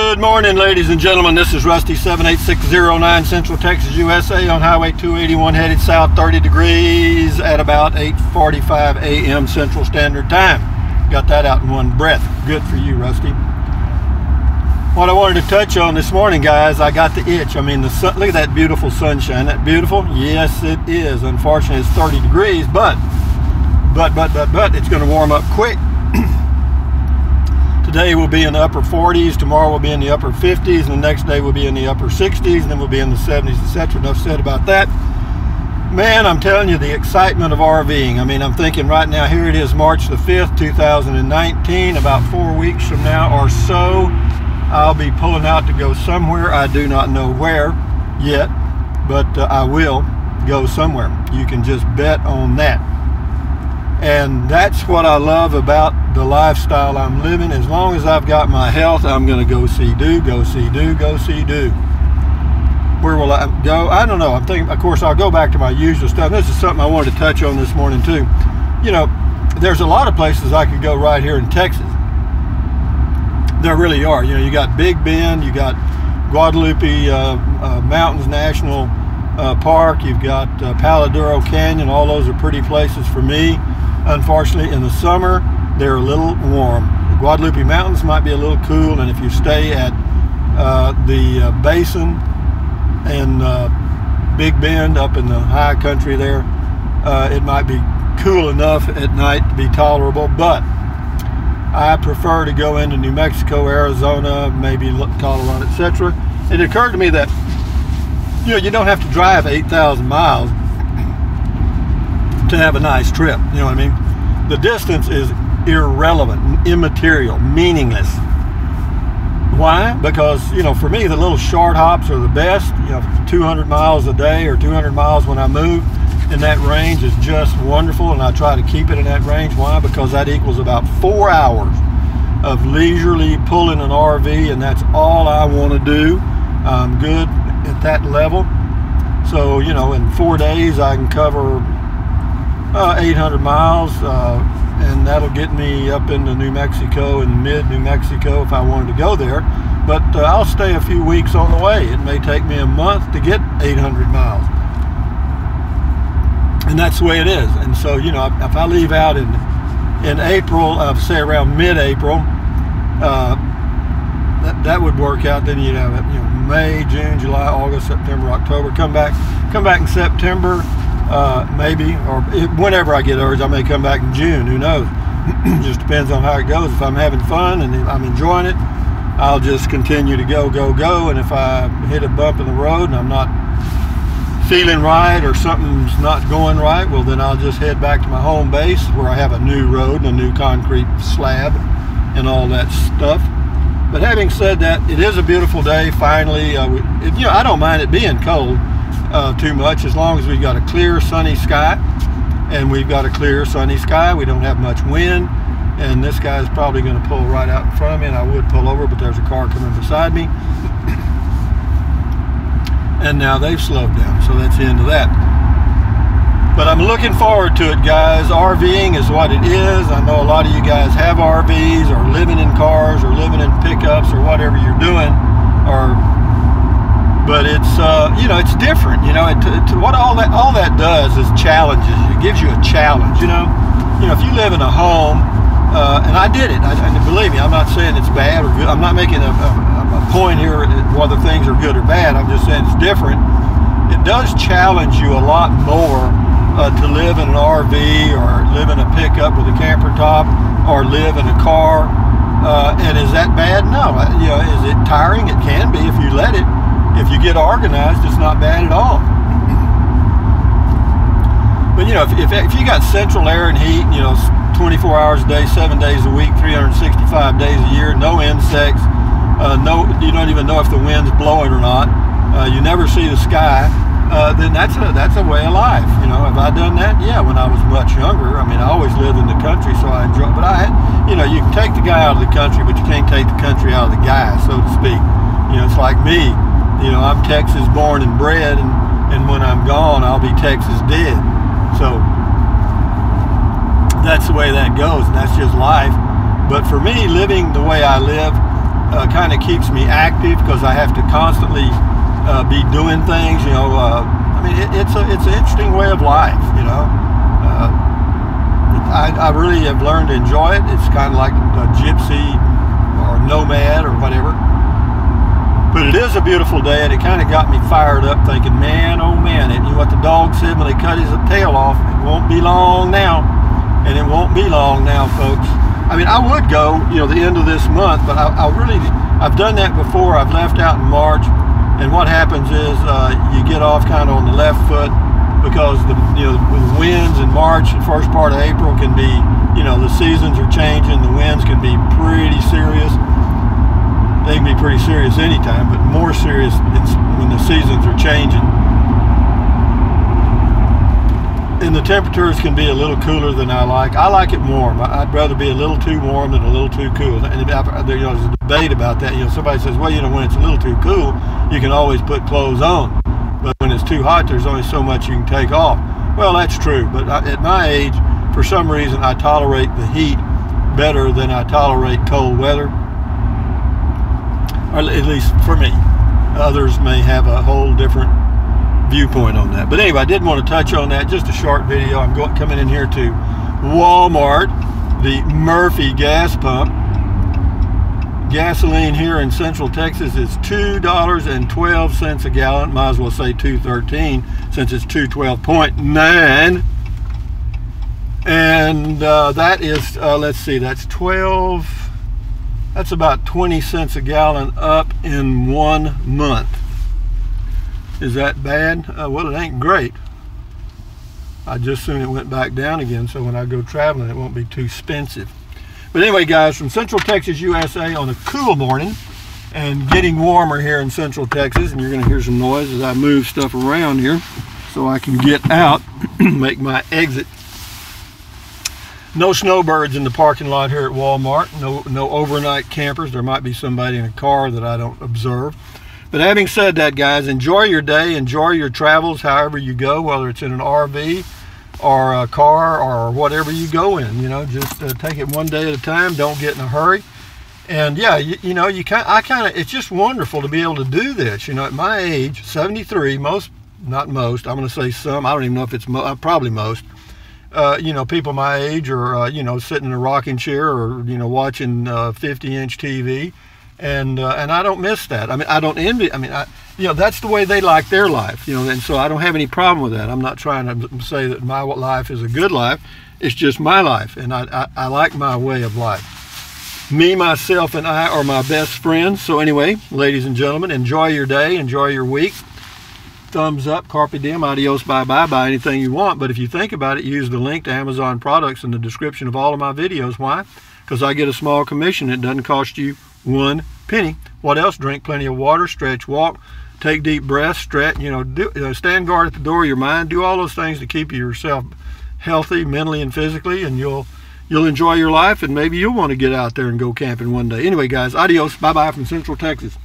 Good morning, ladies and gentlemen. This is Rusty 78609 Central Texas, USA on Highway 281 headed south 30 degrees at about 8:45 a.m. Central Standard Time. Got that out in one breath. Good for you, Rusty. What I wanted to touch on this morning, guys, I got the itch. I mean, the sun, look at that beautiful sunshine. That beautiful? Yes, it is. Unfortunately, it's 30 degrees, but it's going to warm up quick. Today we'll be in the upper 40s, tomorrow we'll be in the upper 50s, and the next day we'll be in the upper 60s, and then we'll be in the 70s, etc. Enough said about that. Man, I'm telling you, the excitement of RVing. I mean, I'm thinking right now, here it is, March the 5th, 2019, about 4 weeks from now or so, I'll be pulling out to go somewhere. I do not know where yet, but I will go somewhere. You can just bet on that. And that's what I love about the lifestyle I'm living. As long as I've got my health, I'm going to go see do, go see do, go see do. Where will I go? I don't know. I'm thinking, of course, I'll go back to my usual stuff. This is something I wanted to touch on this morning too. You know, there's a lot of places I could go right here in Texas. There really are. You know, you got Big Bend, you got Guadalupe Mountains National Park, you've got Paladuro Canyon. All those are pretty places for me. Unfortunately, in the summer, they're a little warm. The Guadalupe Mountains might be a little cool, and if you stay at the basin and Big Bend up in the high country there, it might be cool enough at night to be tolerable, but I prefer to go into New Mexico, Arizona, maybe Colorado, etc. It occurred to me that, you know, you don't have to drive 8,000 miles to have a nice trip. You know what I mean? The distance is irrelevant, immaterial, meaningless. Why? Because, you know, for me, the little short hops are the best. You know, 200 miles a day or 200 miles when I move in that range is just wonderful, and I try to keep it in that range. Why? Because that equals about 4 hours of leisurely pulling an RV, and that's all I want to do. I'm good at that level. So, you know, in 4 days I can cover 800 miles, and that'll get me up into New Mexico and mid-New Mexico if I wanted to go there. But I'll stay a few weeks on the way. It may take me a month to get 800 miles. And that's the way it is. And so, you know, if I leave out in April, say around mid-April, that would work out. Then you'd have, you know, May, June, July, August, September, October. Come back in September, maybe, or whenever I get urged. I may come back in June. Who knows? Just depends on how it goes. If I'm having fun and I'm enjoying it, I'll just continue to go. And if I hit a bump in the road and I'm not feeling right or something's not going right, well, then I'll just head back to my home base where I have a new road and a new concrete slab and all that stuff. But having said that, it is a beautiful day finally. You know, I don't mind it being cold too much, as long as we've got a clear sunny sky, and we've got a clear sunny sky. We don't have much wind, and this guy's probably going to pull right out in front of me, and I would pull over, but there's a car coming beside me. And now they've slowed down, so that's the end of that. But I'm looking forward to it, guys. RVing is what it is. I know a lot of you guys have RVs, or living in cars, or living in pickups, or whatever you're doing. But it's you know, it's different. You know, what all that does is challenges. It gives you a challenge. You know, if you live in a home, and I did it. And believe me, I'm not saying it's bad or good. I'm not making a point here whether things are good or bad. I'm just saying it's different. It does challenge you a lot more to live in an RV, or live in a pickup with a camper top, or live in a car. And is that bad? No. You know, is it tiring? It can be if you let it. If you get organized, it's not bad at all. But you know, if you got central air and heat, you know, 24 hours a day, 7 days a week, 365 days a year, no insects, you don't even know if the wind's blowing or not, you never see the sky, then that's a way of life. You know, have I done that? Yeah, when I was much younger. I mean, I always lived in the country, so I enjoy. But you know, you can take the guy out of the country, but you can't take the country out of the guy, so to speak. You know, it's like me. You know, I'm Texas born and bred, and when I'm gone, I'll be Texas dead. So that's the way that goes, and that's just life. But for me, living the way I live, kind of keeps me active because I have to constantly be doing things. You know, I mean, it's an interesting way of life. You know, I really have learned to enjoy it. It's kind of like a gypsy or nomad or whatever. But it is a beautiful day, and it kind of got me fired up, thinking, man, oh man, and you know what the dog said when they cut his tail off? It won't be long now, and it won't be long now, folks. I mean, I would go, you know, the end of this month, but I've done that before. I've left out in March, and what happens is you get off kind of on the left foot because the winds in March and first part of April can be, you know, the seasons are changing. The winds can be pretty serious. They can be pretty serious anytime, but more serious when the seasons are changing. And the temperatures can be a little cooler than I like. I like it warm. I'd rather be a little too warm than a little too cool. And there's a debate about that. You know, somebody says, well, you know, when it's a little too cool, you can always put clothes on. But when it's too hot, there's only so much you can take off. Well, that's true. But at my age, for some reason, I tolerate the heat better than I tolerate cold weather. Or at least for me. Others may have a whole different viewpoint on that. But anyway, I did want to touch on that. Just a short video. I'm coming in here to Walmart, the Murphy gas pump. Gasoline here in Central Texas is $2.12 a gallon. Might as well say $2.13 since it's $2.12.9. And that is, let's see, that's about 20 cents a gallon up in 1 month. Is that bad? Well, it ain't great. I just soon it went back down again, so when I go traveling, it won't be too expensive. But anyway, guys, from Central Texas, USA, on a cool morning and getting warmer here in Central Texas, and you're going to hear some noise as I move stuff around here so I can get out, make my exit. No snowbirds in the parking lot here at Walmart. No overnight campers. There might be somebody in a car that I don't observe. But having said that, guys, enjoy your day, enjoy your travels however you go, whether it's in an RV or a car or whatever you go in. You know, just take it one day at a time. Don't get in a hurry. And yeah, you know, it's just wonderful to be able to do this. You know, at my age, 73, not most, I'm going to say some, I don't even know if it's probably most. You know, people my age are, you know, sitting in a rocking chair or, you know, watching 50-inch TV. And I don't miss that. I mean, I don't envy. I mean, you know, that's the way they like their life, you know, and so I don't have any problem with that. I'm not trying to say that my life is a good life. It's just my life, and I like my way of life. Me, myself, and I are my best friends. So anyway, ladies and gentlemen, enjoy your day, enjoy your week. Thumbs up, carpe diem, adios, bye-bye, buy anything you want. But if you think about it, use the link to Amazon products in the description of all of my videos. Why? Because I get a small commission. It doesn't cost you 1 penny. What else? Drink plenty of water, stretch, walk, take deep breaths, stretch, you know, stand guard at the door of your mind. Do all those things to keep yourself healthy mentally and physically, and you'll enjoy your life, and maybe you'll want to get out there and go camping one day. Anyway, guys, adios, bye-bye from Central Texas.